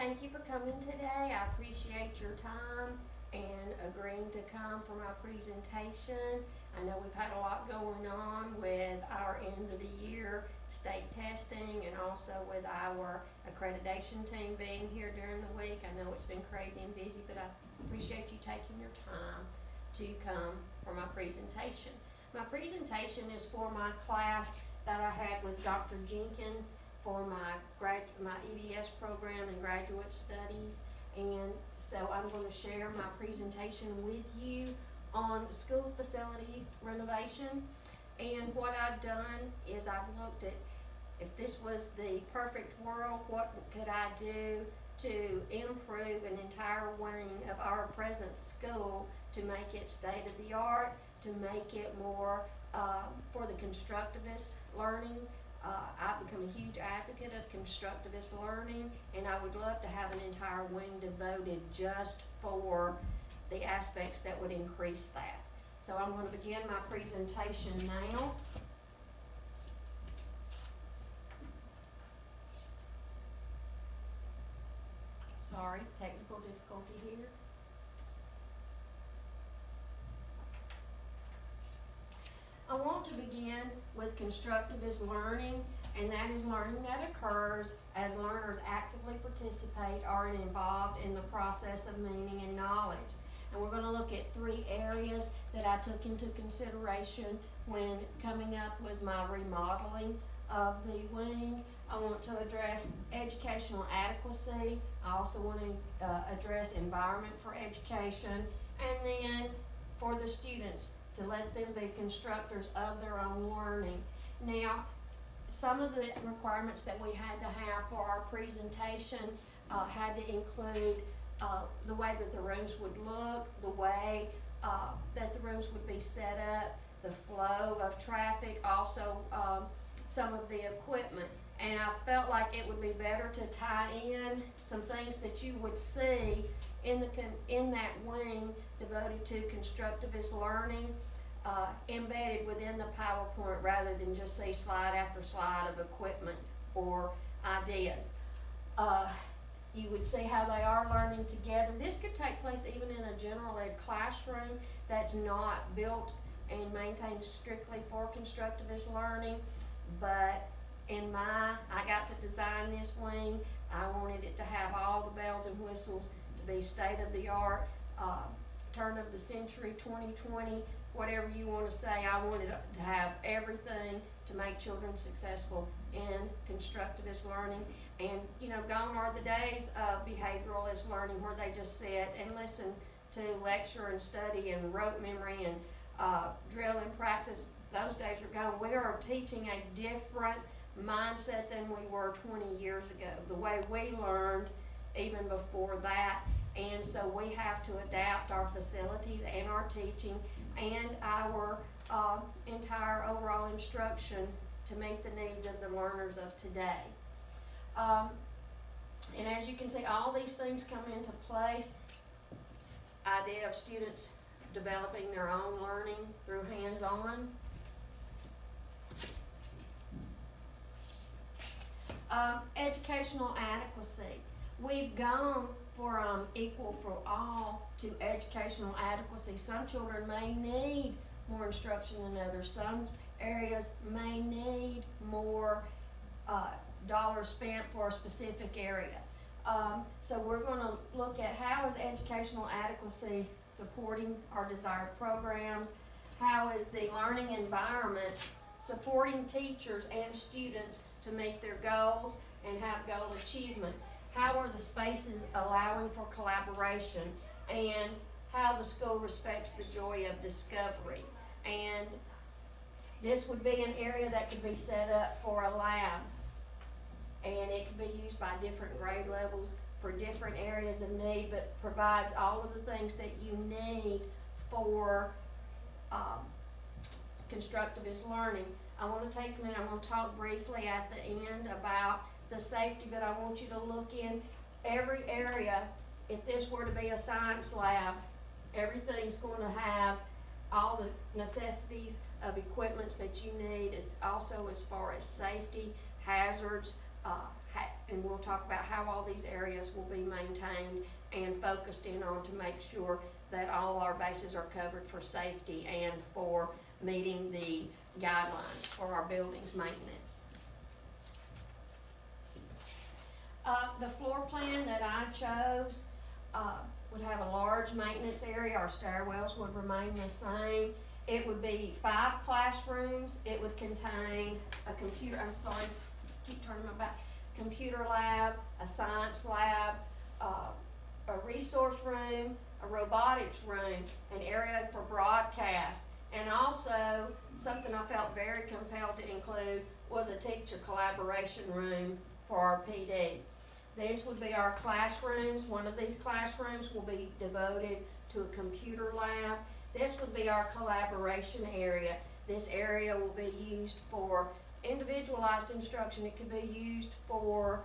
Thank you for coming today. I appreciate your time and agreeing to come for my presentation. I know we've had a lot going on with our end of the year state testing and also with our accreditation team being here during the week. I know it's been crazy and busy, but I appreciate you taking your time to come for my presentation. My presentation is for my class that I had with Dr. Jenkins for my EBS program and graduate studies, and so I'm going to share my presentation with you on school facility renovation. And what I've done is I've looked at, if this was the perfect world, what could I do to improve an entire wing of our present school to make it state of the art, to make it more for the constructivist learning. I've become a huge advocate of constructivist learning, and I would love to have an entire wing devoted just for the aspects that would increase that. So I'm going to begin my presentation now. Sorry, technical difficulty here. I want to begin with constructivist learning, and that is learning that occurs as learners actively participate or are involved in the process of meaning and knowledge. And we're going to look at three areas that I took into consideration when coming up with my remodeling of the wing. I want to address educational adequacy. I also want to address environment for education, and then for the students, to let them be constructors of their own learning. Now, some of the requirements that we had to have for our presentation had to include the way that the rooms would look, the way that the rooms would be set up, the flow of traffic, also some of the equipment. And I felt like it would be better to tie in some things that you would see in that wing devoted to constructivist learning, embedded within the PowerPoint rather than just see slide after slide of equipment or ideas. You would see how they are learning together. This could take place even in a general ed classroom that's not built and maintained strictly for constructivist learning, but I got to design this wing. I wanted it to have all the bells and whistles, to be state of the art, turn of the century, 2020, whatever you want to say. I wanted to have everything to make children successful in constructivist learning. And gone are the days of behavioralist learning where they just sit and listen to lecture and study and rote memory and drill and practice. Those days are gone. We are teaching a different mindset than we were 20 years ago, the way we learned even before that. And so we have to adapt our facilities and our teaching and our entire overall instruction to meet the needs of the learners of today. And as you can see, all these things come into place. Idea of students developing their own learning through hands-on. Educational adequacy. We've gone from equal for all to educational adequacy. Some children may need more instruction than others. Some areas may need more dollars spent for a specific area. So we're going to look at how is educational adequacy supporting our desired programs, how is the learning environment supporting teachers and students to meet their goals and have goal achievement, how are the spaces allowing for collaboration, and how the school respects the joy of discovery. And this would be an area that could be set up for a lab, and it can be used by different grade levels for different areas of need, but provides all of the things that you need for constructivist learning. I want to take a minute, I'm going to talk briefly at the end about the safety, but I want you to look in every area. If this were to be a science lab, everything's going to have all the necessities of equipments that you need, is also as far as safety, hazards, and we'll talk about how all these areas will be maintained and focused in on to make sure that all our bases are covered for safety and for meeting the guidelines for our buildings maintenance. The floor plan that I chose would have a large maintenance area. Our stairwells would remain the same. It would be 5 classrooms. It would contain a computer, keep turning my back, computer lab, a science lab, a resource room, a robotics room, an area for broadcast, and also something I felt very compelled to include was a teacher collaboration room for our PD. These would be our classrooms. One of these classrooms will be devoted to a computer lab. This would be our collaboration area. This area will be used for individualized instruction. It could be used for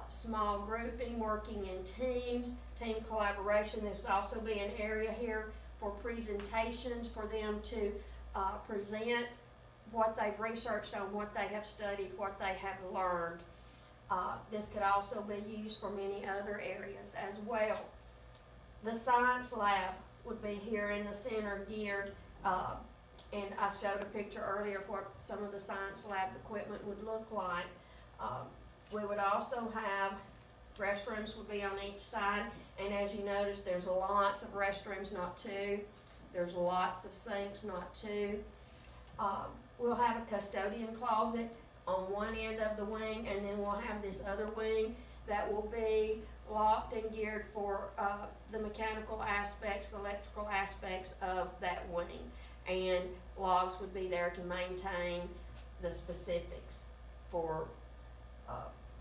small grouping, working in teams, team collaboration. There's also be an area here for presentations for them to present what they've researched on, what they have studied, what they have learned. This could also be used for many other areas as well. The science lab would be here in the center geared, and I showed a picture earlier of what some of the science lab equipment would look like. We would also have restrooms would be on each side, and as you notice, there's lots of restrooms, not 2. There's lots of sinks, not 2. We'll have a custodian closet on one end of the wing, and then we'll have this other wing that will be locked and geared for the mechanical aspects, the electrical aspects of that wing, and logs would be there to maintain the specifics for,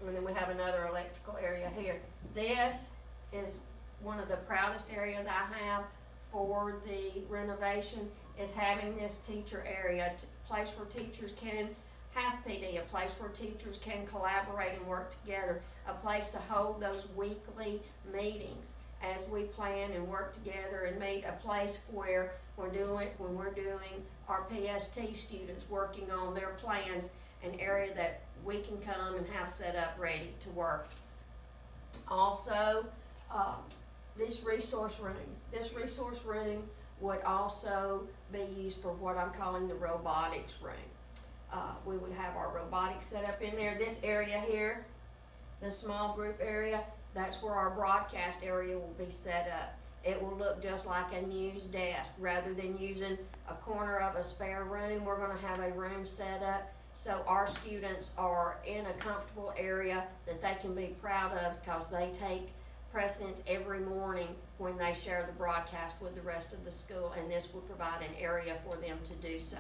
and then we have another electrical area here. This is one of the proudest areas I have for the renovation, is having this teacher area, place where teachers can have PD, a place where teachers can collaborate and work together, a place to hold those weekly meetings as we plan and work together, and meet, a place where when we're doing our PST students working on their plans, an area that we can come and have set up ready to work. Also, this resource room would also be used for what I'm calling the robotics room. We would have our robotics set up in there. This area here, the small group area, that's where our broadcast area will be set up. It will look just like a news desk. Rather than using a corner of a spare room, we're going to have a room set up so our students are in a comfortable area that they can be proud of, because they take precedence every morning when they share the broadcast with the rest of the school, and this will provide an area for them to do so.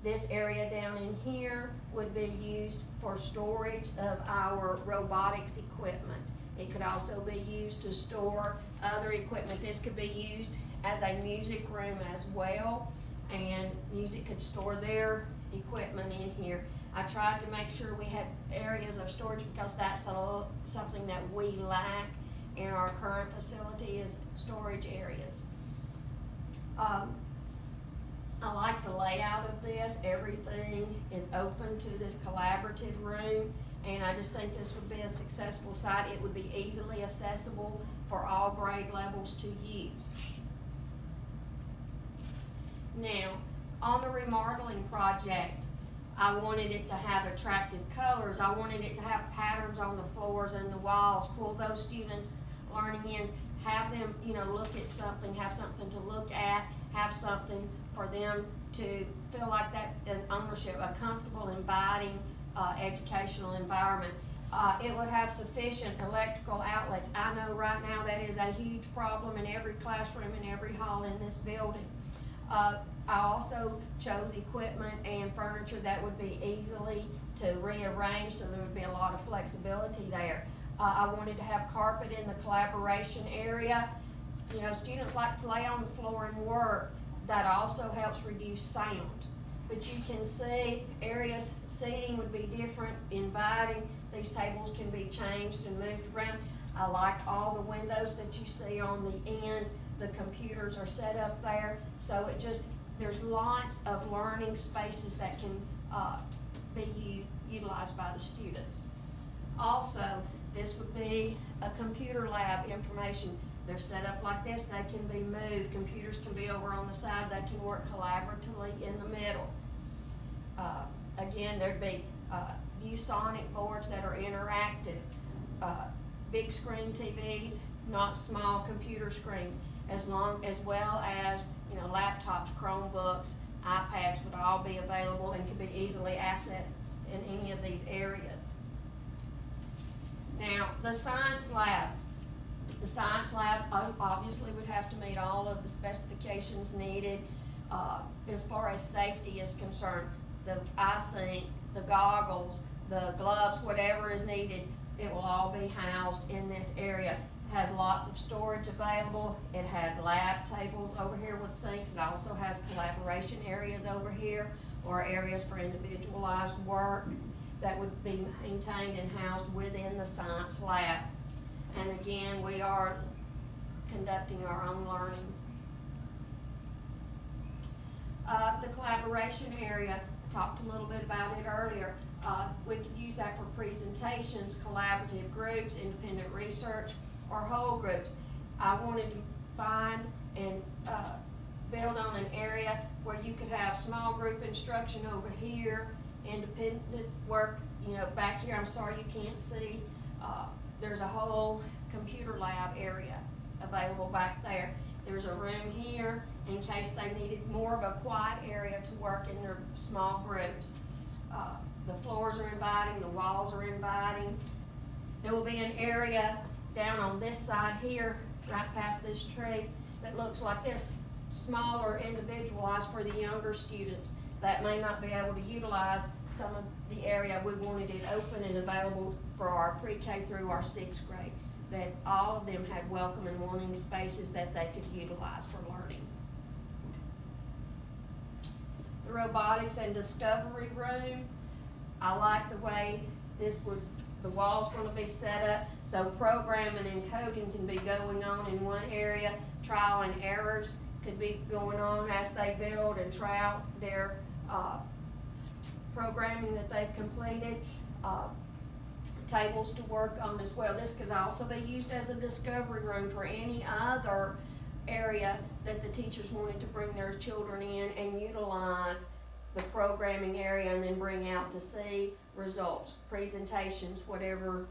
This area down in here would be used for storage of our robotics equipment. It could also be used to store other equipment. This could be used as a music room as well, and music could store their equipment in here. I tried to make sure we had areas of storage, because that's something that we lack in our current facility, is storage areas. I like the layout of this. Everything is open to this collaborative room, and I just think this would be a successful site. It would be easily accessible for all grade levels to use. Now, on the remodeling project, I wanted it to have attractive colors. I wanted it to have patterns on the floors and the walls, pull those students learning in, have them, look at something, have something to look at, have something for them to feel like that an ownership, a comfortable, inviting, educational environment. It would have sufficient electrical outlets. I know right now that is a huge problem in every classroom and every hall in this building. I also chose equipment and furniture that would be easily to rearrange, so there would be a lot of flexibility there. I wanted to have carpet in the collaboration area. Students like to lay on the floor and work. That also helps reduce sound. But you can see areas, seating would be different, inviting. These tables can be changed and moved around. I like all the windows that you see on the end. The computers are set up there, so there's lots of learning spaces that can be utilized by the students. Also, this would be a computer lab information. They're set up like this, they can be moved. Computers can be over on the side, they can work collaboratively in the middle. Again, there'd be ViewSonic boards that are interactive, big screen TVs, not small computer screens, as well as laptops, Chromebooks, iPads would all be available and could be easily accessed in any of these areas. Now, the science lab. The science lab obviously would have to meet all of the specifications needed as far as safety is concerned. The eye sync, the goggles, the gloves, whatever is needed, it will all be housed in this area. It has lots of storage available. It has lab tables over here with sinks. It also has collaboration areas over here, or areas for individualized work that would be maintained and housed within the science lab. And again, we are conducting our own learning. The collaboration area, I talked a little bit about it earlier. We could use that for presentations, collaborative groups, independent research, or whole groups. I wanted to find and build on an area where you could have small group instruction over here, independent work, back here. I'm sorry you can't see. There's a whole computer lab area available back there. There's a room here in case they needed more of a quiet area to work in their small groups. The floors are inviting, the walls are inviting. There will be an area down on this side here, right past this tree, that looks like this, smaller, individualized for the younger students that may not be able to utilize some of the area. We wanted it open and available for our pre-K through our 6th grade, that all of them had welcome and wanting spaces that they could utilize for learning. The robotics and discovery room, I like the way the wall's going to be set up, so programming and coding can be going on in one area. Trial and errors could be going on as they build and try out their programming that they've completed. Tables to work on as well. This could also be used as a discovery room for any other area that the teachers wanted to bring their children in and utilize the programming area and then bring out to see results, presentations, whatever,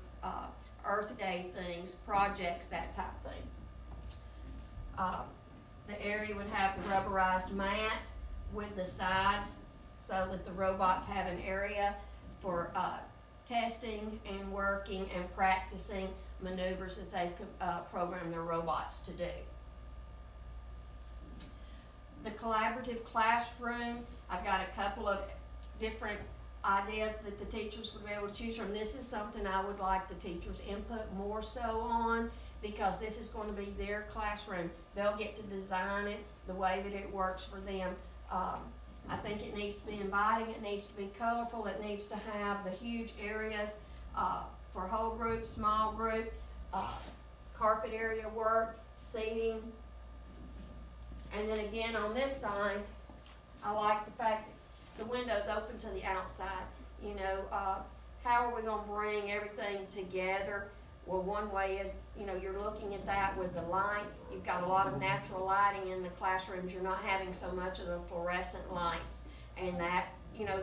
Earth Day things, projects, that type of thing. The area would have the rubberized mat with the sides so that the robots have an area for testing and working and practicing maneuvers that they could program their robots to do. The collaborative classroom, I've got a couple of different ideas that the teachers would be able to choose from. This is something I would like the teachers' input more so on, because this is going to be their classroom. They'll get to design it the way that it works for them. I think it needs to be inviting, it needs to be colorful, it needs to have the huge areas for whole group, small group, carpet area work, seating. And then again on this side, I like the fact that the window's open to the outside. How are we going to bring everything together? Well, one way is, you're looking at that with the light. You've got a lot of natural lighting in the classrooms. You're not having so much of the fluorescent lights. And that,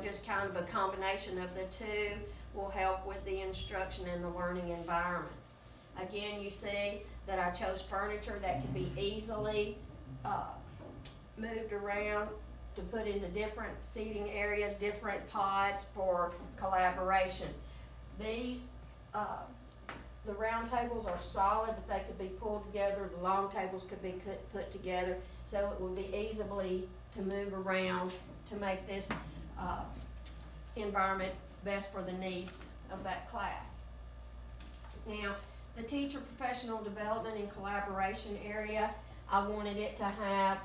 just kind of a combination of the two will help with the instruction and the learning environment. Again, you see that I chose furniture that could be easily moved around to put into different seating areas, different pods for collaboration. These, the round tables are solid, but they could be pulled together. The long tables could be put together, so it would be easily to move around to make this environment best for the needs of that class. Now, the teacher professional development and collaboration area, I wanted it to have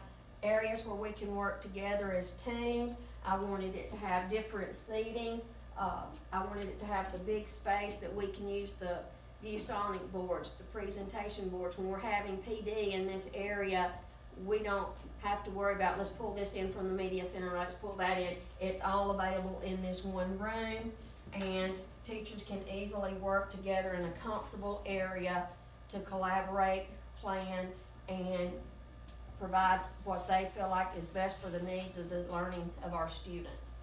areas where we can work together as teams. I wanted it to have different seating. I wanted it to have the big space that we can use the ViewSonic boards, the presentation boards. When we're having PD in this area, we don't have to worry about, let's pull this in from the media center, let's pull that in. It's all available in this one room, and teachers can easily work together in a comfortable area to collaborate, plan, and provide what they feel like is best for the needs of the learning of our students.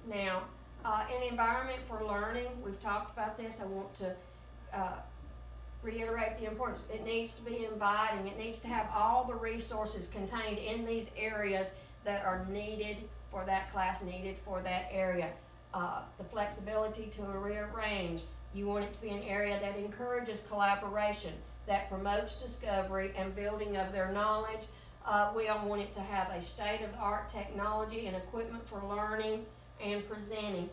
Now, an environment for learning, we've talked about this. I want to reiterate the importance. It needs to be inviting. It needs to have all the resources contained in these areas that are needed for that class, needed for that area. The flexibility to rearrange. You want it to be an area that encourages collaboration, that promotes discovery and building of their knowledge. We all want it to have a state-of-the-art technology and equipment for learning and presenting.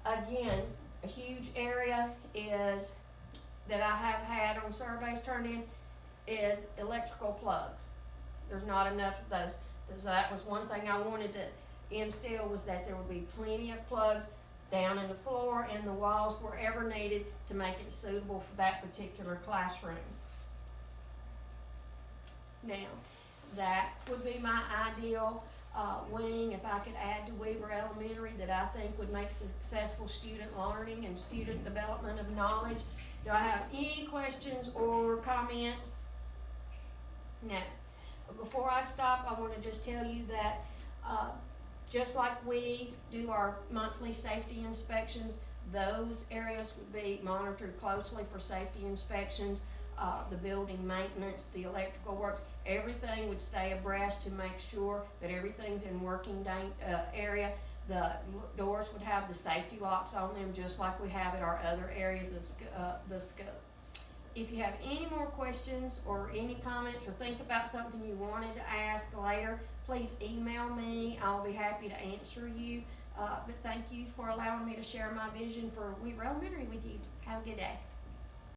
Again, a huge area is that I have had on surveys turned in is electrical plugs. There's not enough of those. So that was one thing I wanted to instill, was that there would be plenty of plugs down in the floor, in the walls, wherever needed to make it suitable for that particular classroom. Now, that would be my ideal wing, if I could add to Weaver Elementary, that I think would make successful student learning and student development of knowledge. Do I have any questions or comments? No. Before I stop, I want to just tell you that just like we do our monthly safety inspections, those areas would be monitored closely for safety inspections. The building maintenance, the electrical works, everything would stay abreast to make sure that everything's in working area. The doors would have the safety locks on them, just like we have at our other areas of the school. If you have any more questions or any comments or think about something you wanted to ask later, please email me. I'll be happy to answer you. But thank you for allowing me to share my vision for Weaver Elementary with you. Have a good day.